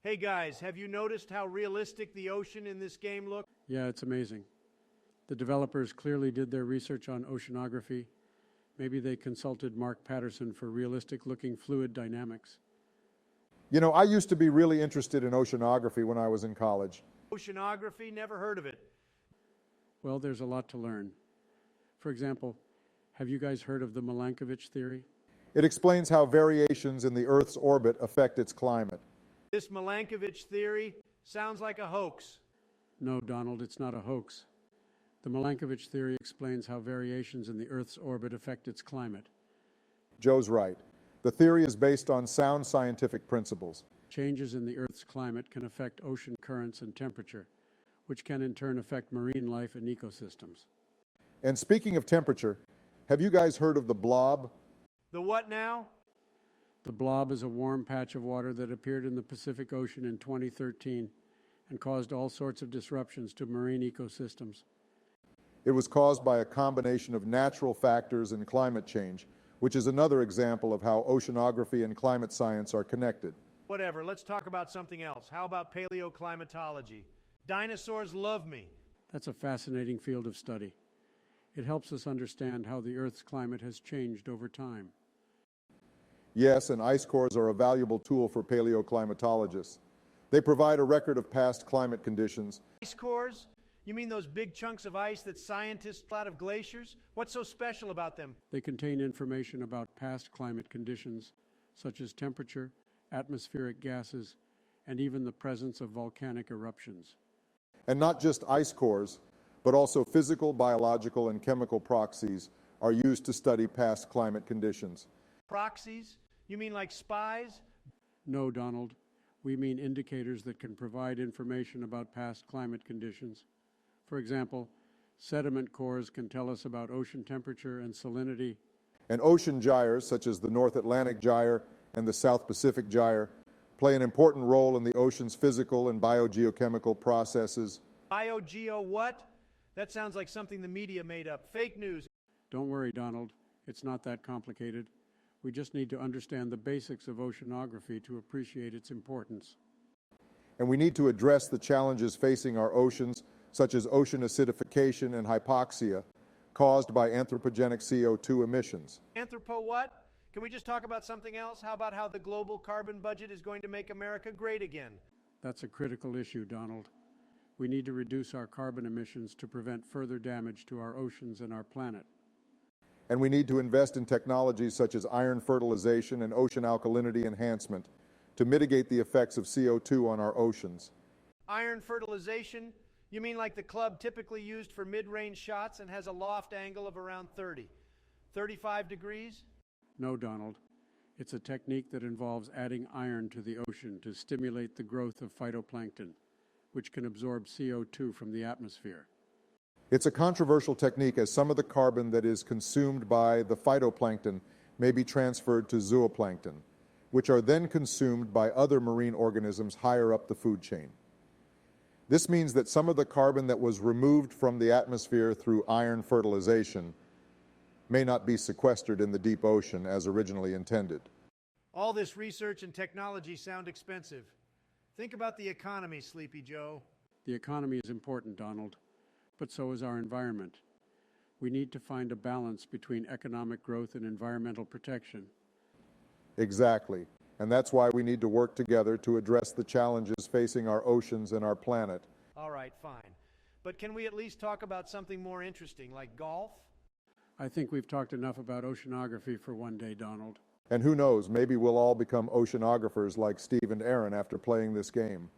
Hey guys, have you noticed how realistic the ocean in this game looks? Yeah, it's amazing. The developers clearly did their research on oceanography. Maybe they consulted Mark Patterson for realistic-looking fluid dynamics. You know, I used to be really interested in oceanography when I was in college. Oceanography? Never heard of it. Well, there's a lot to learn. For example, have you guys heard of the Milankovitch theory? It explains how variations in the Earth's orbit affect its climate. This Milankovitch theory sounds like a hoax. No, Donald, it's not a hoax. The Milankovitch theory explains how variations in the Earth's orbit affect its climate. Joe's right. The theory is based on sound scientific principles. Changes in the Earth's climate can affect ocean currents and temperature, which can in turn affect marine life and ecosystems. And speaking of temperature, have you guys heard of the blob? The what now? The blob is a warm patch of water that appeared in the Pacific Ocean in 2013 and caused all sorts of disruptions to marine ecosystems. It was caused by a combination of natural factors and climate change, which is another example of how oceanography and climate science are connected. Whatever, let's talk about something else. How about paleoclimatology? Dinosaurs love me. That's a fascinating field of study. It helps us understand how the Earth's climate has changed over time. Yes, and ice cores are a valuable tool for paleoclimatologists. They provide a record of past climate conditions. Ice cores? You mean those big chunks of ice that scientists pull out of glaciers? What's so special about them? They contain information about past climate conditions, such as temperature, atmospheric gases, and even the presence of volcanic eruptions. And not just ice cores, but also physical, biological, and chemical proxies are used to study past climate conditions. Proxies? You mean like spies? No, Donald. We mean indicators that can provide information about past climate conditions. For example, sediment cores can tell us about ocean temperature and salinity. And ocean gyres, such as the North Atlantic gyre and the South Pacific gyre, play an important role in the ocean's physical and biogeochemical processes. Biogeo what? That sounds like something the media made up. Fake news. Don't worry, Donald. It's not that complicated. We just need to understand the basics of oceanography to appreciate its importance. And we need to address the challenges facing our oceans, such as ocean acidification and hypoxia, caused by anthropogenic CO2 emissions. Anthropo what? Can we just talk about something else? How about how the global carbon budget is going to make America great again? That's a critical issue, Donald. We need to reduce our carbon emissions to prevent further damage to our oceans and our planet. And we need to invest in technologies such as iron fertilization and ocean alkalinity enhancement to mitigate the effects of CO2 on our oceans. Iron fertilization? You mean like the club typically used for mid-range shots and has a loft angle of around 35 degrees? No, Donald. It's a technique that involves adding iron to the ocean to stimulate the growth of phytoplankton, which can absorb CO2 from the atmosphere. It's a controversial technique as some of the carbon that is consumed by the phytoplankton may be transferred to zooplankton, which are then consumed by other marine organisms higher up the food chain. This means that some of the carbon that was removed from the atmosphere through iron fertilization may not be sequestered in the deep ocean as originally intended. All this research and technology sound expensive. Think about the economy, Sleepy Joe. The economy is important, Donald, but so is our environment. We need to find a balance between economic growth and environmental protection. Exactly. And that's why we need to work together to address the challenges facing our oceans and our planet. All right, fine. But can we at least talk about something more interesting, like golf? I think we've talked enough about oceanography for one day, Donald. And who knows, maybe we'll all become oceanographers like Steve and Aaron after playing this game.